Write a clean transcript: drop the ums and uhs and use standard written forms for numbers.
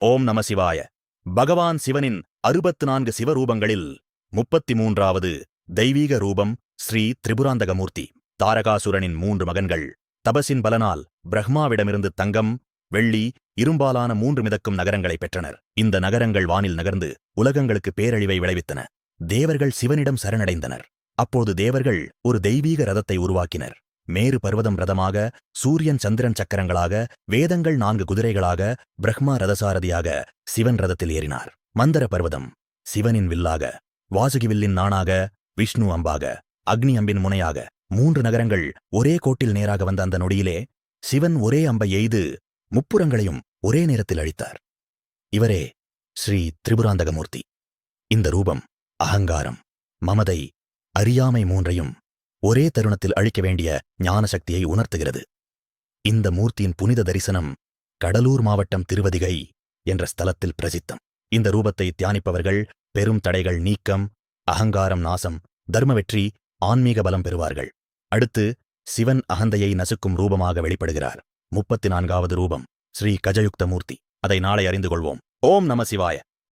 ஓம் நம சிவாய. பகவான் சிவனின் 64 சிவரூபங்களில் 33வது தெய்வீக ரூபம் ஸ்ரீ திரிபுராந்தகமூர்த்தி. தாரகாசுரனின் 3 மகன்கள் தபசின் பலனால் பிரம்மாவிடமிருந்து தங்கம், வெள்ளி, இரும்பாலான 3 மிதக்கும் நகரங்களை பெற்றனர். இந்த நகரங்கள் வானில் நகர்ந்து உலகங்களுக்கு பேரழிவை விளைவித்தன. தேவர்கள் சிவனிடம் சரணடைந்தனர். அப்போது தேவர்கள் ஒரு தெய்வீக ரதத்தை உருவாக்கினர். மேரு பர்வதம் ரதமாக, சூரியன் சந்திரன் சக்கரங்களாக, வேதங்கள் 4 குதிரைகளாக, பிரம்மா ரதசாரதியாக சிவன் ரதத்தில் ஏறினார். மந்தர பர்வதம் சிவனின் வில்லாக, வாசுகி வில்லின் நாணாக, விஷ்ணு அம்பாக, அக்னி அம்பின் முனையாக 3 நகரங்கள் ஒரே கோட்டில் நேராக வந்த அந்த நொடியிலே சிவன் ஒரே அம்பை எய்து முப்புறங்களையும் ஒரே நேரத்தில் அழித்தார். இவரே ஸ்ரீ திரிபுராந்தகமூர்த்தி. இந்த ரூபம் அகங்காரம், மமதை, அறியாமை 3ஐயும் ஒரே தருணத்தில் அழிக்க வேண்டிய ஞான சக்தியை உணர்த்துகிறது. இந்த மூர்த்தியின் புனித தரிசனம் கடலூர் மாவட்டம் திருவதிகை என்ற ஸ்தலத்தில் பிரசித்தம். இந்த ரூபத்தை தியானிப்பவர்கள் பெரும் தடைகள் நீக்கம், அகங்காரம் நாசம், தர்ம வெற்றி, ஆன்மீக பலம் பெறுவார்கள். அடுத்து சிவன் அகந்தையை நசுக்கும் ரூபமாக வெளிப்படுகிறார். 34வது ரூபம் ஸ்ரீ கஜயுக்த மூர்த்தி. அதை நாளை அறிந்து கொள்வோம். ஓம் நம சிவாய.